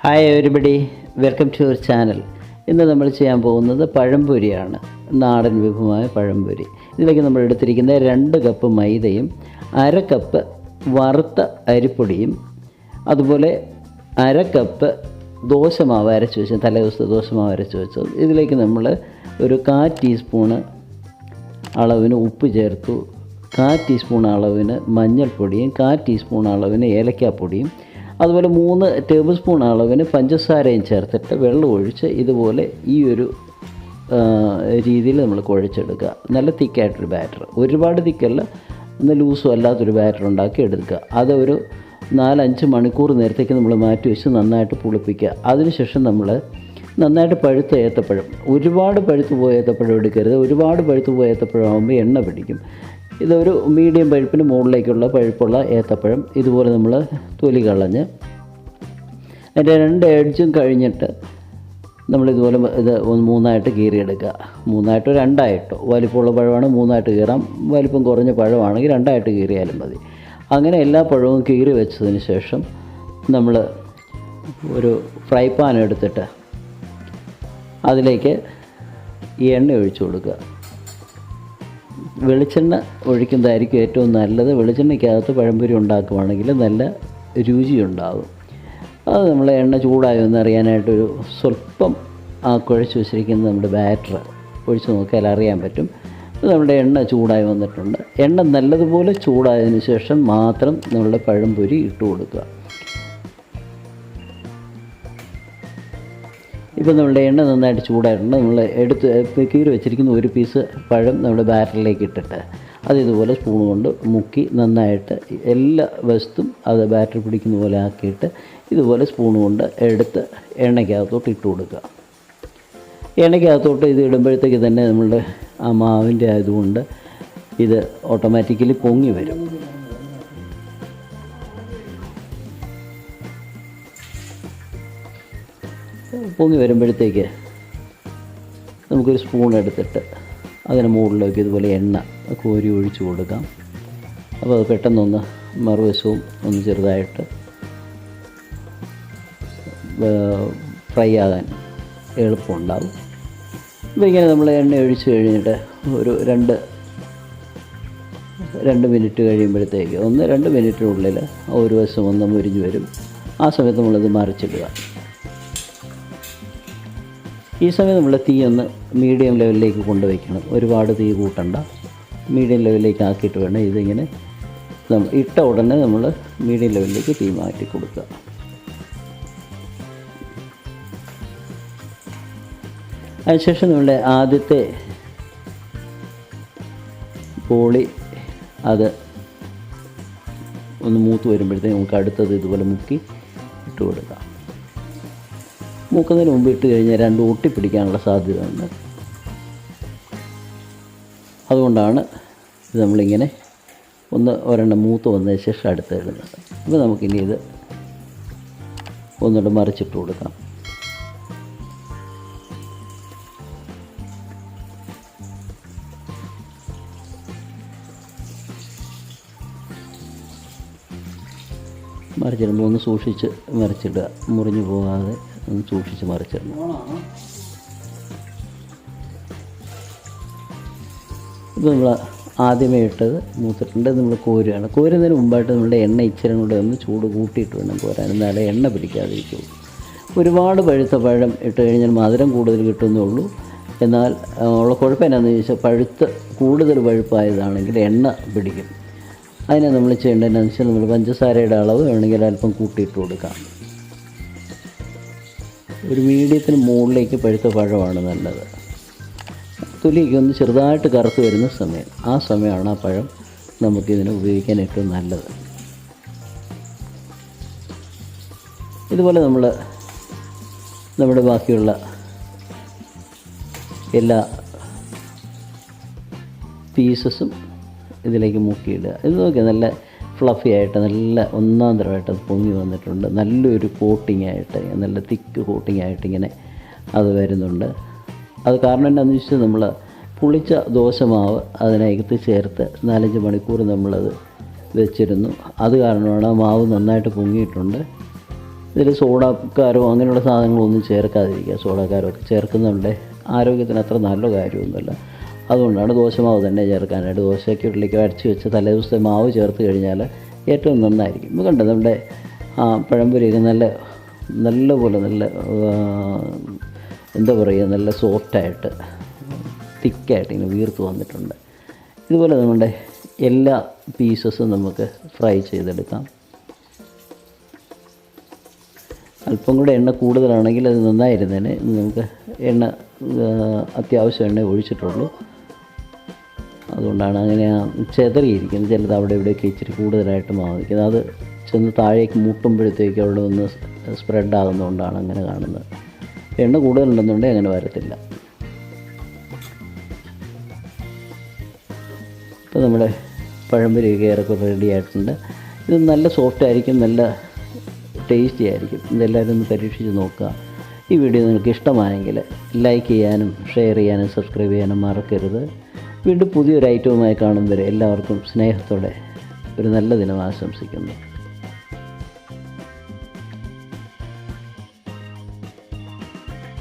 Hi everybody, welcome to your channel. ഇന്ന് നമ്മൾ ചെയ്യാൻ പോകുന്നത് പഴംപൊരിയാണ്. നാടൻ വിഭവമായ പഴംപൊരി. ഇതിലേക്ക് നമ്മൾ എടുത്തിരിക്കുന്ന 2 കപ്പ് മൈദയും 1/2 കപ്പ് വറുത്ത അരിപ്പൊടിയും അതുപോലെ 1/2 കപ്പ് ദോശമാവ് അരച്ച് വെച്ചത്, തലേദിവസത്തെ ദോശമാവ് അരച്ച് വെച്ചത്. ഇതിലേക്ക് നമ്മൾ ഒരു 1/4 ടീസ്പൂണ് അളവിന് ഉപ്പ് ചേർത്തു, 1/4 ടീസ്പൂൺ അളവിന് മഞ്ഞൾപ്പൊടിയും 1/4 ടീസ്പൂൺ അളവിന് ഏലക്കാപ്പൊടിയും അതുപോലെ 3 ടേബിൾ സ്പൂൺ അളവിന് പഞ്ചസാരയും ചേർത്തിട്ട് വെള്ളം ഒഴിച്ച് ഇതുപോലെ ഈ ഒരു രീതിയിൽ നമ്മൾ കുഴച്ചെടുക്കുക. നല്ല തിക്കായിട്ടൊരു ബാറ്റർ, ഒരുപാട് തിക്കല്ല, ഒന്ന് ലൂസും അല്ലാത്തൊരു ബാറ്റർ ഉണ്ടാക്കി എടുക്കുക. അതൊരു 4-5 മണിക്കൂർ നേരത്തേക്ക് നമ്മൾ മാറ്റി വെച്ച് നന്നായിട്ട് പുളിപ്പിക്കുക. അതിനുശേഷം നമ്മൾ നന്നായിട്ട് പഴുത്ത ഏത്തപ്പഴം, ഒരുപാട് പഴുത്ത് പോയ ഏത്തപ്പഴം എടുക്കരുത്. ഒരുപാട് പഴുത്ത് പോയ ഏത്തപ്പഴം ആകുമ്പോൾ എണ്ണ പിടിക്കും. ഇതൊരു മീഡിയം പഴുപ്പിന് മുകളിലേക്കുള്ള പഴുപ്പുള്ള ഏത്തപ്പഴം ഇതുപോലെ നമ്മൾ തൊലി കളഞ്ഞ് അതിൻ്റെ 2 എഡ്ജും കഴിഞ്ഞിട്ട് നമ്മളിതുപോലെ ഇത് 3ആയിട്ട് കീറിയെടുക്കുക. 3ആയിട്ടോ 2ആയിട്ടോ, വലിപ്പമുള്ള പഴമാണ് 3ആയിട്ട് കീറാം, വലിപ്പം കുറഞ്ഞ പഴമാണെങ്കിൽ 2ആയിട്ട് കീറിയാലും മതി. അങ്ങനെ എല്ലാ പഴവും കീറി വെച്ചതിന് ശേഷം നമ്മൾ ഒരു ഫ്രൈ പാൻ എടുത്തിട്ട് അതിലേക്ക് ഈ എണ്ണ ഒഴിച്ചു കൊടുക്കുക. വെളിച്ചെണ്ണ ഒഴിക്കുന്നതായിരിക്കും ഏറ്റവും നല്ലത്. വെളിച്ചെണ്ണയ്ക്കകത്ത് പഴംപൊരി ഉണ്ടാക്കുവാണെങ്കിൽ നല്ല രുചിയുണ്ടാകും. അത് നമ്മൾ എണ്ണ ചൂടായി എന്ന് അറിയാനായിട്ടൊരു സ്വല്പം കുഴച്ച് വെച്ചിരിക്കുന്ന നമ്മുടെ ബാറ്റർ ഒഴിച്ച് നോക്കിയാൽ അറിയാൻ പറ്റും. നമ്മുടെ എണ്ണ ചൂടായി വന്നിട്ടുണ്ട്. എണ്ണ നല്ലതുപോലെ ചൂടായതിന് ശേഷം മാത്രം നമ്മളുടെ പഴംപൊരി ഇട്ട് കൊടുക്കുക. ഇപ്പോൾ നമ്മളുടെ എണ്ണ നന്നായിട്ട് ചൂടായിട്ടുണ്ട്. നമ്മൾ കീറി വെച്ചിരിക്കുന്ന ഒരു പീസ് പഴം നമ്മുടെ ബാറ്ററിലേക്ക് ഇട്ടിട്ട് അത് ഇതുപോലെ സ്പൂൺ കൊണ്ട് മുക്കി നന്നായിട്ട് എല്ലാ വശത്തും അത് ബാറ്റർ പിടിക്കുന്ന പോലെ ആക്കിയിട്ട് ഇതുപോലെ സ്പൂൺ കൊണ്ട് എടുത്ത് എണ്ണയ്ക്കകത്തോട്ട് ഇട്ട് കൊടുക്കുക. എണ്ണയ്ക്കകത്തോട്ട് ഇത് ഇടുമ്പോഴത്തേക്ക് തന്നെ നമ്മളുടെ ആ മാവിൻ്റെ ആയതുകൊണ്ട് ഇത് ഓട്ടോമാറ്റിക്കലി പൊങ്ങി വരും. പൊങ്ങി വരുമ്പോഴത്തേക്ക് നമുക്കൊരു സ്പൂൺ എടുത്തിട്ട് അതിന് മുകളിലേക്ക് ഇതുപോലെ എണ്ണ കോരി ഒഴിച്ച് കൊടുക്കാം. അപ്പോൾ അത് പെട്ടെന്നൊന്ന് മറുവശവും ഒന്ന് ചെറുതായിട്ട് ഫ്രൈ ആകാൻ എളുപ്പമുണ്ടാകും. അപ്പോൾ ഇങ്ങനെ നമ്മൾ എണ്ണ ഒഴിച്ച് കഴിഞ്ഞിട്ട് ഒരു 2 മിനിറ്റ് കഴിയുമ്പോഴത്തേക്ക് 1-2 മിനിറ്റിനുള്ളിൽ ഒരു വശം ഒന്ന് മുരിഞ്ഞ് വരും. ആ സമയത്ത് നമ്മളിത് മറിച്ചിടുക. ഈ സമയം നമ്മൾ തീ ഒന്ന് മീഡിയം ലെവലിലേക്ക് കൊണ്ടുവയ്ക്കണം. ഒരുപാട് തീ കൂട്ടണ്ട, മീഡിയം ലെവലിലേക്ക് ആക്കിയിട്ട് വേണം ഇതിങ്ങനെ ഇട്ട ഉടനെ നമ്മൾ മീഡിയം ലെവലിലേക്ക് തീ മാറ്റി കൊടുക്കുക. അതിനുശേഷം നമ്മുടെ ആദ്യത്തെ പോളി അത് ഒന്ന് മൂത്ത് വരുമ്പോഴത്തേക്ക് നമുക്ക് അടുത്തത് ഇതുപോലെ മുക്കി ഇട്ട് കൊടുക്കാം. മൂക്കുന്നതിന് മുമ്പ് ഇട്ട് കഴിഞ്ഞാൽ 2 ഒട്ടിപ്പിടിക്കാനുള്ള സാധ്യതയുണ്ട്. അതുകൊണ്ടാണ് ഇത് നമ്മളിങ്ങനെ ഒരെണ്ണം മൂത്ത് വന്നതിന് ശേഷം അടുത്ത് ഇടുന്നത്. അപ്പോൾ നമുക്കിനി ഇത് ഒന്നുകൂടെ മറിച്ചിട്ട് കൊടുക്കാം. മറിച്ചിടുമ്പോൾ ഒന്ന് സൂക്ഷിച്ച് മറിച്ചിടുക, മുറിഞ്ഞു പോകാതെ ഒന്ന് സൂക്ഷിച്ച് മറിച്ചിടണം. ഇത് നമ്മൾ ആദ്യമേ ഇട്ടത് മൂത്തിട്ടുണ്ട്. നമ്മൾ കോരുകയാണ്. കോരുന്നതിന് മുമ്പായിട്ട് നമ്മളുടെ എണ്ണ ഇച്ചിരി കൂടെ ഒന്ന് ചൂട് കൂട്ടിയിട്ട് വേണം കോരാൻ, എന്നാലേ എണ്ണ പിടിക്കാതിരിക്കുള്ളൂ. ഒരുപാട് പഴുത്ത പഴം ഇട്ട് കഴിഞ്ഞാൽ മധുരം കൂടുതൽ കിട്ടുന്നുള്ളൂ. എന്നാൽ ഉള്ള കുഴപ്പം എന്നാന്ന് ചോദിച്ചാൽ കൂടുതൽ പഴുപ്പായതാണെങ്കിൽ എണ്ണ പിടിക്കും. അതിനെ നമ്മൾ ചെയ്യേണ്ടതെന്ന് വെച്ചാൽ നമ്മൾ പഞ്ചസാരയുടെ അളവ് വേണമെങ്കിൽ അല്പം കൂട്ടിയിട്ട് കൊടുക്കാം. ഒരു മീഡിയത്തിന് മുകളിലേക്ക് പഴുത്ത പഴമാണ് നല്ലത്. തൊലിക്ക് ഒന്ന് ചെറുതായിട്ട് കറുത്ത് വരുന്ന സമയം, ആ സമയമാണ് ആ പഴം നമുക്കിതിന് ഉപയോഗിക്കാൻ ഏറ്റവും നല്ലത്. ഇതുപോലെ നമ്മുടെ ബാക്കിയുള്ള എല്ലാ പീസസും ഇതിലേക്ക് മുക്കിയിടുക. ഇത് നോക്കിയാൽ നല്ല ഫ്ലഫി ആയിട്ട് നല്ല ഒന്നാം തരമായിട്ട് അത് പൊങ്ങി വന്നിട്ടുണ്ട്. നല്ലൊരു കോട്ടിംഗ് ആയിട്ട്, നല്ല തിക്ക് കോട്ടിംഗ് ആയിട്ട് ഇങ്ങനെ അത് വരുന്നുണ്ട്. അത് കാരണം എന്താണെന്ന് വെച്ചാൽ നമ്മൾ പുളിച്ച ദോശമാവ് അതിനകത്ത് ചേർത്ത് 4-5 മണിക്കൂർ നമ്മളത് വെച്ചിരുന്നു. അത് കാരണമാണ് ആ മാവ് നന്നായിട്ട് പൊങ്ങിയിട്ടുണ്ട്. ഇതിൽ സോഡക്കാരോ അങ്ങനെയുള്ള സാധനങ്ങളൊന്നും ചേർക്കാതിരിക്കുക. സോഡക്കാരമൊക്കെ ചേർക്കുന്നതുകൊണ്ട് ആരോഗ്യത്തിന് അത്ര നല്ല കാര്യമൊന്നുമല്ല. അതുകൊണ്ടാണ് ദോശമാവ് തന്നെ ചേർക്കാനായിട്ട്. ദോശയ്ക്ക് ഉള്ളിലേക്ക് അരച്ച് വെച്ച് തലേദിവസത്തെ മാവ് ചേർത്ത് കഴിഞ്ഞാൽ ഏറ്റവും നന്നായിരിക്കും. ഇത് കണ്ടോ നമ്മുടെ പഴംപൊരിയൊക്കെ നല്ലപോലെ എന്താ പറയുക, നല്ല സോഫ്റ്റായിട്ട് തിക്കായിട്ട് ഇങ്ങനെ വീർത്ത് വന്നിട്ടുണ്ട്. ഇതുപോലെ നമ്മുടെ എല്ലാ പീസസും നമുക്ക് ഫ്രൈ ചെയ്തെടുക്കാം. അല്പം കൂടെ എണ്ണ കൂടുതലാണെങ്കിൽ അത് നന്നായിരുന്നേനെ. നമുക്ക് അത്യാവശ്യം എണ്ണ ഒഴിച്ചിട്ടുള്ളൂ. അതുകൊണ്ടാണ് അങ്ങനെ ചെതറിയിരിക്കുന്നത്. ചിലത് അവിടെ ഇവിടെയൊക്കെ ഇച്ചിരി കൂടുതലായിട്ട് മാവിക്കുന്നത്. അത് ചെന്ന് താഴേക്ക് മുട്ടുമ്പോഴത്തേക്ക് അവിടെ ഒന്ന് സ്പ്രെഡ് ആകുന്നതുകൊണ്ടാണ് അങ്ങനെ കാണുന്നത്. എണ്ണ കൂടുതലുണ്ടെന്നുണ്ടെങ്കിൽ അങ്ങനെ വരത്തില്ല. ഇപ്പോൾ നമ്മുടെ പഴംപൊരിയൊക്കെ ഏറെക്കുറെ റെഡി ആയിട്ടുണ്ട്. ഇത് നല്ല സോഫ്റ്റ് ആയിരിക്കും, നല്ല ടേസ്റ്റി ആയിരിക്കും. ഇതെല്ലാവരും ഒന്ന് പരീക്ഷിച്ച് നോക്കുക. ഈ വീഡിയോ നിങ്ങൾക്ക് ഇഷ്ടമായെങ്കിൽ ലൈക്ക് ചെയ്യാനും ഷെയർ ചെയ്യാനും സബ്സ്ക്രൈബ് ചെയ്യാനും മറക്കരുത്. വീണ്ടും പുതിയൊരു ഐറ്റവുമായി കാണും വരെ എല്ലാവർക്കും സ്നേഹത്തോടെ ഒരു നല്ല ദിനം ആശംസിക്കുന്നു.